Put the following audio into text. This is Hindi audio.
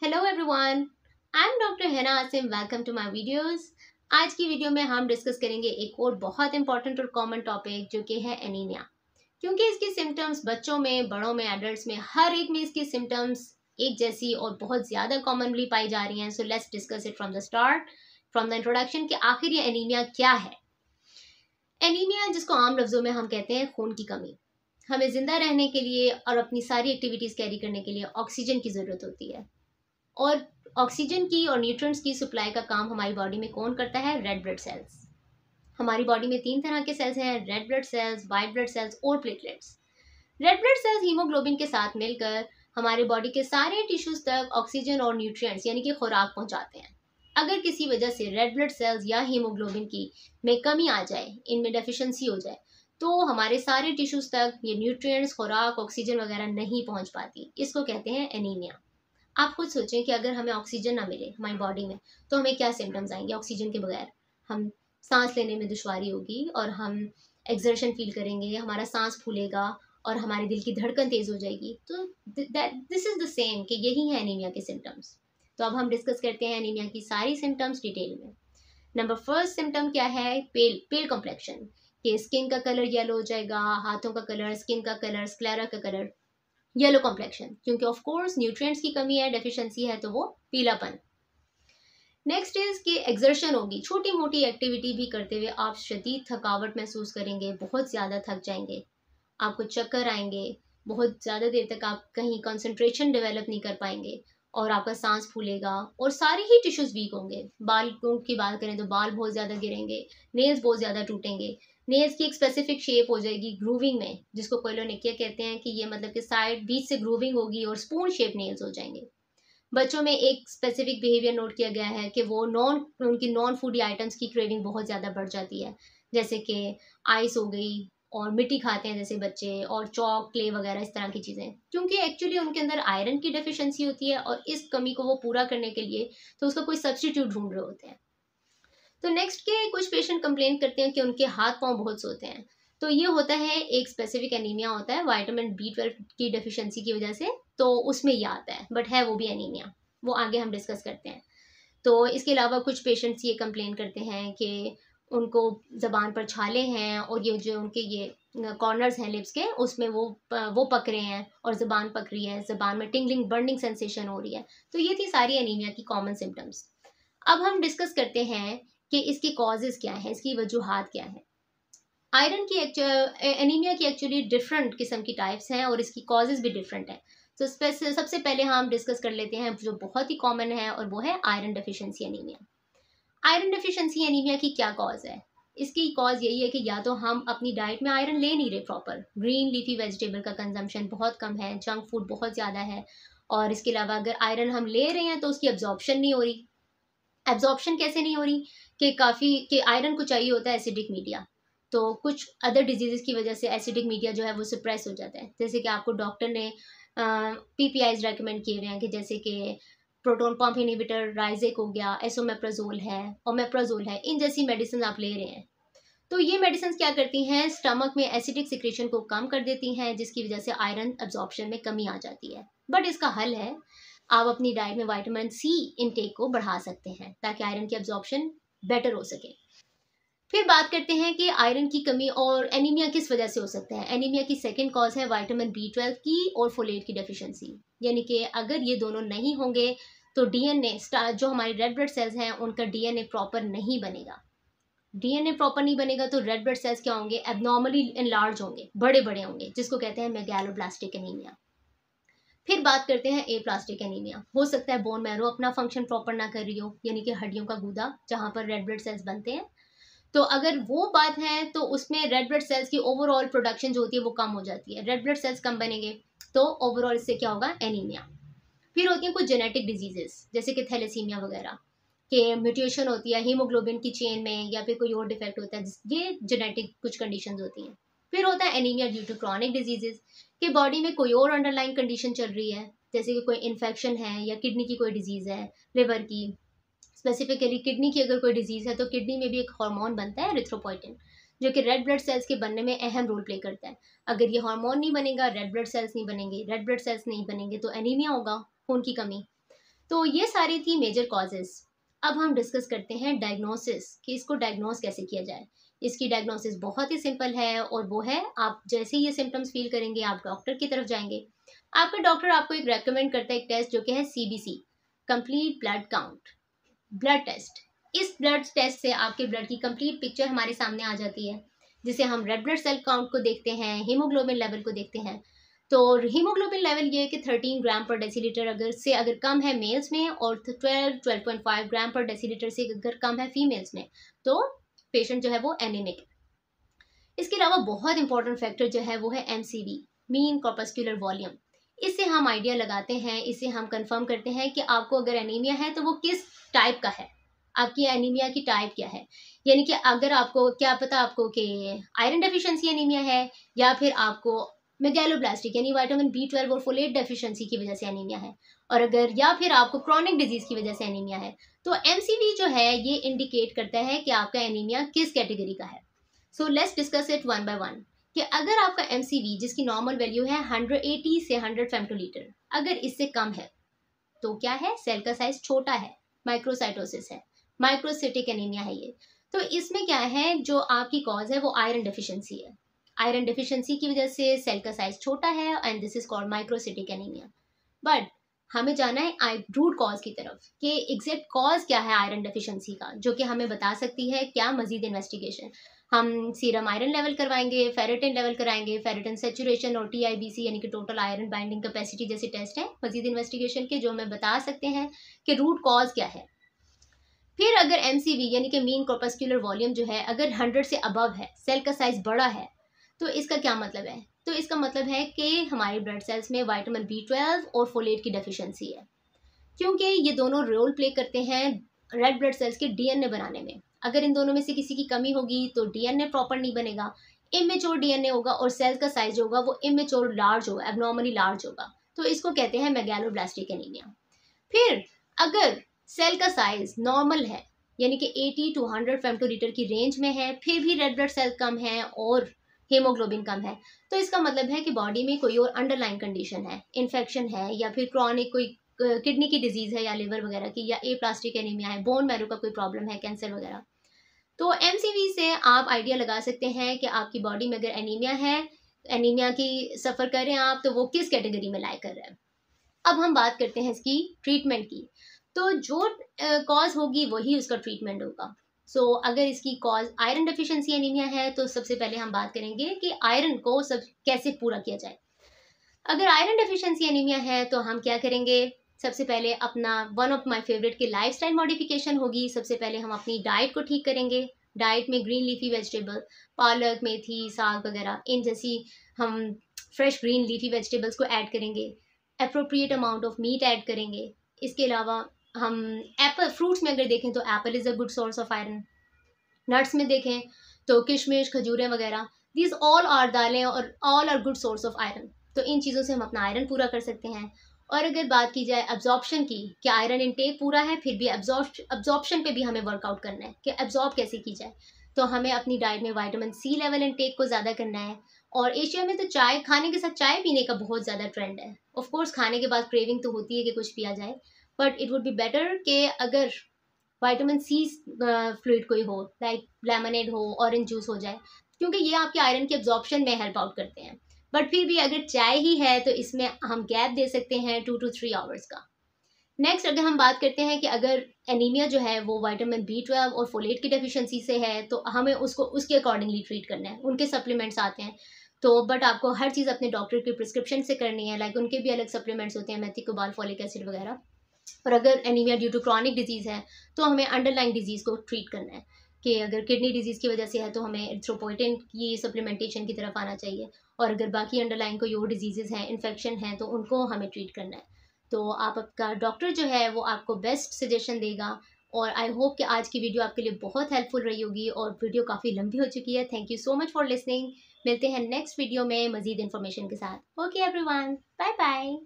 Hello everyone, I am doctor Haina Asim. Welcome to my videos. आज की वीडियो में हम डिस्कस करेंगे एक और बहुत इंपॉर्टेंट और कॉमन टॉपिक जो कि है एनीमिया। क्योंकि इसकी सिम्टम्स बच्चों में, बड़ों में, एडल्ट्स में, हर एक में इसकी सिम्टम्स एक जैसी और बहुत ज़्यादा कॉमनली पाई जा रही हैं। So let's discuss it from the start, from the introduction कि आखिर ये एनीमिया क्या है। एनीमिया, जिसको आम लफ्जों में हम कहते हैं खून की कमी। हमें जिंदा रहने के लिए और अपनी सारी एक्टिविटीज़ कैरी करने के लिए ऑक्सीजन की ज़रूरत होती है। और ऑक्सीजन की और न्यूट्रिएंट्स की सप्लाई का काम हमारी बॉडी में कौन करता है? Red blood cells. हमारी बॉडी में 3 तरह के सेल्स हैं: red blood cells, white blood cells और platelets. Red blood cells haemoglobin के साथ मिलकर हमारे बॉडी के सारे टिश्यूज तक ऑक्सीजन और न्यूट्रिएंट्स यानी कि खुराक पहुंचाते हैं। अगर किसी वजह से रेड ब्लड सेल्स या हीमोग्लोबिन की में कमी आ जाए, इनमें डेफिशिएंसी हो जाए, तो हमारे सारे टिश्यूज तक ये न्यूट्रिएंट्स, खुराक, ऑक्सीजन वगैरह नहीं पहुंच पाती। इसको कहते हैं एनीमिया। आप खुद सोचें कि अगर हमें ऑक्सीजन ना मिले हमारी बॉडी में तो हमें क्या सिम्टम्स आएंगे। ऑक्सीजन के बगैर हम सांस लेने में दुश्वारी होगी और हम एक्सर्शन फील करेंगे, हमारा सांस फूलेगा और हमारे दिल की धड़कन तेज हो जाएगी। तो दिस इज द सेम कि यही है एनीमिया के सिम्टम्स। तो अब हम डिस्कस करते हैं एनीमिया की सारी सिम्टम्स डिटेल में। नंबर फर्स्ट सिम्टम क्या है? पेल पेल कॉम्प्लेक्शन। कि स्किन का कलर येलो हो जाएगा, हाथों का कलर, स्किन का कलर, स्क्लेरा का कलर येलो कॉम्प्लेक्शन, क्योंकि ऑफ कोर्स न्यूट्रिएंट्स की कमी है, डेफिशिएंसी है, तो वो पीलापन। नेक्स्ट इज कि एक्सर्शन होगी। छोटी मोटी एक्टिविटी भी करते हुए आप शदीद थकावट महसूस करेंगे, बहुत ज़्यादा थक जाएंगे, आपको चक्कर आएंगे, बहुत ज़्यादा देर तक आप कहीं कंसंट्रेशन डेवलप नहीं कर पाएंगे और आपका सांस फूलेगा और सारे ही टिश्यूज वीक होंगे। बाल की बात करें तो बाल बहुत ज़्यादा गिरेंगे, नेल्स बहुत ज़्यादा टूटेंगे, नेल्स की एक स्पेसिफिक शेप हो जाएगी ग्रूविंग में, जिसको कोलोनिकिया कहते हैं कि ये मतलब कि साइड बीच से ग्रूविंग होगी और स्पून शेप नेल्स हो जाएंगे। बच्चों में एक स्पेसिफिक बिहेवियर नोट किया गया है कि वो उनकी नॉन फूडी आइटम्स की क्रेविंग बहुत ज़्यादा बढ़ जाती है, जैसे कि आइस हो गई और मिट्टी खाते हैं जैसे बच्चे, और चॉक, क्ले वगैरह इस तरह की चीज़ें, क्योंकि एक्चुअली उनके अंदर आयरन की डेफिशिएंसी होती है और इस कमी को वो पूरा करने के लिए तो उसका कोई सब्स्टिट्यूट ढूंढ रहे होते हैं। तो नेक्स्ट के कुछ पेशेंट कंप्लेन करते हैं कि उनके हाथ पांव बहुत सोते हैं। तो ये होता है एक स्पेसिफिक एनीमिया होता है विटामिन B12 की डेफिशिएंसी की वजह से, तो उसमें ये आता है, बट है वो भी एनीमिया, वो आगे हम डिस्कस करते हैं। तो इसके अलावा कुछ पेशेंट्स ये कंप्लेन करते हैं कि उनको ज़बान पर छाले हैं और ये जो उनके ये कॉर्नर्स हैं लिप्स के, उसमें वो पक रहे हैं और ज़बान पक रही है, ज़बान में टिंगलिंग, बर्निंग सेंसेशन हो रही है। तो ये थी सारी एनीमिया की कॉमन सिम्टम्स। अब हम डिस्कस करते हैं कि इसकी कॉजेज़ क्या है, इसकी वजूहात क्या है। आयरन की एनीमिया की एक्चुअली डिफरेंट किस्म की टाइप्स हैं और इसकी कॉजेज़ भी डिफरेंट है। तो सबसे पहले हम डिस्कस कर लेते हैं जो बहुत ही कॉमन है, और वो है iron deficiency anaemia. Iron deficiency anaemia की क्या कॉज है? इसकी कॉज यही है कि या तो हम अपनी डाइट में आयरन ले नहीं रहे प्रॉपर, ग्रीन लीफी वेजिटेबल का कंजम्पशन बहुत कम है, जंक फूड बहुत ज़्यादा है, और इसके अलावा अगर आयरन हम ले रहे हैं तो उसकी एब्जॉर्प्शन नहीं हो रही। एब्जॉर्प्शन कैसे नहीं हो रही? कि आयरन को चाहिए होता है एसिडिक मीडिया, तो कुछ अदर डिजीज़ की वजह से एसिडिक मीडिया जो है वो सप्रेस हो जाता है। जैसे कि आपको डॉक्टर ने PPIs रेकमेंड किए हुए हैं, कि जैसे कि प्रोटॉन पंप इनहिबिटर, राइजेक हो गया, एसोमेप्राजोल है, ओमेप्राजोल है, इन जैसी मेडिसिन आप ले रहे हैं। तो ये मेडिसिन क्या करती हैं? स्टमक में एसिडिक सिक्रेशन को कम कर देती हैं, जिसकी वजह से आयरन एब्जॉर्प्शन में कमी आ जाती है। बट इसका हल है, आप अपनी डाइट में विटामिन C इनटेक को बढ़ा सकते हैं ताकि आयरन की एब्जॉर्प्शन बेटर हो सके। फिर बात करते हैं कि आयरन की कमी और एनीमिया किस वजह से हो सकता है। एनीमिया की सेकंड कॉज है विटामिन B12 की और फोलेट की डेफिशिएंसी, यानी कि अगर ये दोनों नहीं होंगे तो DNA, जो हमारे रेड ब्लड सेल्स हैं, उनका DNA प्रॉपर नहीं बनेगा। DNA प्रॉपर नहीं बनेगा तो रेड ब्लड सेल्स क्या होंगे? एबनॉर्मली इनलार्ज होंगे, बड़े बड़े होंगे, जिसको कहते हैं मेगालोब्लास्टिक एनीमिया। फिर बात करते हैं एप्लास्टिक एनीमिया। हो सकता है बोन मैरो अपना फंक्शन प्रॉपर ना कर रही हो, यानी कि हड्डियों का गूदा जहाँ पर रेड ब्लड सेल्स बनते हैं। तो अगर वो बात है तो उसमें रेड ब्लड सेल्स की ओवरऑल प्रोडक्शन जो होती है वो कम हो जाती है। रेड ब्लड सेल्स कम बनेंगे तो ओवरऑल इससे क्या होगा? एनीमिया। फिर होती हैं कुछ जेनेटिक डिजीजेस, जैसे कि थैलेसीमिया वगैरह, के म्यूटेशन होती है हीमोग्लोबिन की चेन में, या फिर कोई और डिफेक्ट होता है, ये जेनेटिक कुछ कंडीशंस होती हैं। फिर होता है anaemia due to chronic diseases, कि बॉडी में कोई और अंडरलाइन कंडीशन चल रही है, जैसे कि कोई इन्फेक्शन है या किडनी की कोई डिजीज़ है, लिवर की, स्पेसिफिकली किडनी की अगर कोई डिजीज़ है तो किडनी में भी एक हार्मोन बनता है एरिथ्रोपोइटिन, जो कि रेड ब्लड सेल्स के बनने में अहम रोल प्ले करता है। अगर ये हार्मोन नहीं बनेगा, रेड ब्लड सेल्स नहीं बनेंगे, रेड ब्लड सेल्स नहीं बनेंगे तो एनीमिया होगा, खून की कमी। तो ये सारी थी मेजर कॉजेज। अब हम डिस्कस करते हैं डायग्नोसिस, कि इसको डायग्नोस कैसे किया जाए। इसकी डायग्नोसिस बहुत ही सिंपल है, और वो है आप जैसे ही ये सिम्टम्स फील करेंगे आप डॉक्टर की तरफ जाएंगे। आपका डॉक्टर आपको एक रेकमेंड करता है एक टेस्ट जो कि है CBC, complete blood count, blood test. इस ब्लड टेस्ट से आपके ब्लड की कंप्लीट पिक्चर हमारे सामने आ जाती है, जिसे हम रेड ब्लड सेल काउंट को देखते हैं, हीमोग्लोबिन लेवल को देखते हैं। तो हीमोग्लोबिन लेवल ये है कि 13 ग्राम पर डेसीलीटर अगर कम है मेल्स में, और 12.5 ग्राम पर डेसीलीटर से अगर कम है फीमेल्स में, तो पेशेंट जो है वो एनीमिक है। इसके अलावा बहुत इंपॉर्टेंट फैक्टर जो है वो है MCV, मीन कॉर्पस्कुलर वॉल्यूम। इससे हम आइडिया लगाते हैं, इससे हम कंफर्म करते हैं कि आपको अगर एनीमिया है तो वो किस टाइप का है, आपकी एनीमिया की टाइप क्या है। यानी कि अगर आपको क्या पता आपको कि आयरन डेफिशिएंसी एनीमिया है, या फिर आपको मेगैलोब्लास्टिक यानी विटामिन B12 और फोलेट डेफिशिएंसी की वजह से एनीमिया है, और अगर या फिर आपको क्रॉनिक डिजीज की वजह से एनीमिया है। तो MCV जो है ये इंडिकेट करता है कि आपका एनीमिया किस कैटेगरी का है। So let's discuss it one by one, कि अगर आपका MCV जिसकी नॉर्मल वैल्यू है 180 से 100 फेमटोलीटर, अगर इससे कम है तो क्या है, सेल का साइज छोटा है, माइक्रोसाइटोसिस है, माइक्रोसिटिक एनीमिया है ये। तो इसमें क्या है, जो आपकी कॉज है वो आयरन डेफिशिएंसी है। आयरन डेफिशिएंसी की वजह से सेल का साइज छोटा है, and this is called microcytic anaemia. But हमें जाना है रूट कॉज की तरफ, कि एग्जैक्ट कॉज क्या है आयरन डेफिशिएंसी का, जो कि हमें बता सकती है क्या मजीद इन्वेस्टिगेशन। हम सीरम आयरन लेवल करवाएंगे, फेरेटिन लेवल कराएंगे, फेरेटिन सेचुरेशन और TIBC यानी कि टोटल आयरन बाइंडिंग कैपेसिटी जैसे टेस्ट हैं मजीद इन्वेस्टिगेशन के, जो हमें बता सकते हैं कि रूट कॉज क्या है। फिर अगर MCV यानी कि मीन कॉर्पस्कुलर वॉल्यूम जो है अगर 100 से अबव है, सेल का साइज बड़ा है, तो इसका क्या मतलब है, तो इसका मतलब है कि हमारे ब्लड सेल्स में विटामिन B12 और फोलेट की डेफिशिएंसी है, क्योंकि ये दोनों रोल प्ले करते हैं रेड ब्लड सेल्स के DNA बनाने में। अगर इन दोनों में से किसी की कमी होगी तो DNA प्रॉपर नहीं बनेगा, इमेच्योर DNA होगा, और सेल का साइज होगा वो इमेच्योर लार्ज होगा, एबनॉर्मली लार्ज होगा। तो इसको कहते हैं मेगैलोब्लास्टिक एनीमिया। फिर अगर सेल का साइज नॉर्मल है, यानी कि 80 to 100 फेमटोलीटर की रेंज में है, फिर भी रेड ब्लड सेल कम है और हीमोग्लोबिन कम है, तो इसका मतलब है कि बॉडी में कोई और अंडरलाइन कंडीशन है, इन्फेक्शन है, या फिर क्रॉनिक कोई किडनी की डिजीज है, या लिवर वगैरह की, या एप्लास्टिक एनीमिया है, बोन मैरो का कोई प्रॉब्लम है, कैंसर वगैरह। तो MCV से आप आइडिया लगा सकते हैं कि आपकी बॉडी में अगर एनीमिया है, एनीमिया की सफ़र कर रहे हैं आप, तो वो किस कैटेगरी में लाई कर रहा है। अब हम बात करते हैं इसकी ट्रीटमेंट की। तो जो कॉज होगी वही उसका ट्रीटमेंट होगा। सो अगर इसकी कॉज आयरन डेफिशिएंसी एनीमिया है, तो सबसे पहले हम बात करेंगे कि आयरन को सब कैसे पूरा किया जाए। अगर आयरन डेफिशिएंसी एनीमिया है तो हम क्या करेंगे, सबसे पहले अपना वन ऑफ माय फेवरेट की लाइफस्टाइल मॉडिफिकेशन होगी। सबसे पहले हम अपनी डाइट को ठीक करेंगे। डाइट में ग्रीन लीफी वेजिटेबल, पालक, मेथी, साग वगैरह, इन जैसी हम फ्रेश ग्रीन लीफी वेजिटेबल्स को ऐड करेंगे। Appropriate amount of meat add करेंगे। इसके अलावा हम एप्पल, फ्रूट्स में अगर देखें तो Apple is a good source of iron. Nuts में देखें तो किशमिश, खजूरें वगैरह, दीज ऑल आर दालें और all are good source of iron. तो इन चीज़ों से हम अपना आयरन पूरा कर सकते हैं। और अगर बात की जाए एब्जॉर्प्शन की, कि आयरन इनटेक पूरा है फिर भी एब्जॉर्प्शन पे भी हमें वर्कआउट करना है कि एब्जॉर्ब कैसे की जाए। तो हमें अपनी डाइट में विटामिन C लेवल इनटेक को ज़्यादा करना है। और एशिया में तो चाय खाने के साथ चाय पीने का बहुत ज़्यादा ट्रेंड है। ऑफ कोर्स खाने के बाद क्रेविंग तो होती है कि कुछ पिया जाए, but it would be better कि अगर विटामिन C फ्लूइड कोई हो, लाइक लेमनेड हो, ऑरेंज जूस हो जाए, क्योंकि ये आपके आयरन के एब्जॉर्प्शन में हेल्प आउट करते हैं। बट फिर भी अगर चाय ही है तो इसमें हम गैप दे सकते हैं 2 to 3 आवर्स का। नेक्स्ट अगर हम बात करते हैं कि अगर एनीमिया जो है वो विटामिन B12 और फोलेट की डेफिशिएंसी से है, तो हमें उसको उसके अकॉर्डिंगली ट्रीट करना है। उनके सप्लीमेंट्स आते हैं, तो बट आपको हर चीज़ अपने डॉक्टर की प्रिस्क्रिप्शन से करनी है। लाइक उनके भी अलग सप्लीमेंट्स होते हैं, मेथिकोबाल, फॉलिक एसिड वगैरह। और अगर anaemia due to chronic disease है तो हमें अंडरलाइन डिजीज़ को ट्रीट करना है, कि अगर किडनी डिजीज़ की वजह से है तो हमें एरिथ्रोपोइटिन की सप्लीमेंटेशन की तरफ आना चाहिए। और अगर बाकी अंडरलाइन कोई और डिजीज़ हैं, इन्फेक्शन है, तो उनको हमें ट्रीट करना है। तो आपका डॉक्टर जो है वो आपको बेस्ट सजेशन देगा। और आई होप कि आज की वीडियो आपके लिए बहुत हेल्पफुल रही होगी, और वीडियो काफ़ी लंबी हो चुकी है। Thank you so much for listening. मिलते हैं नेक्स्ट वीडियो में मज़ीद इन्फॉर्मेशन के साथ। Okay everyone, bye bye.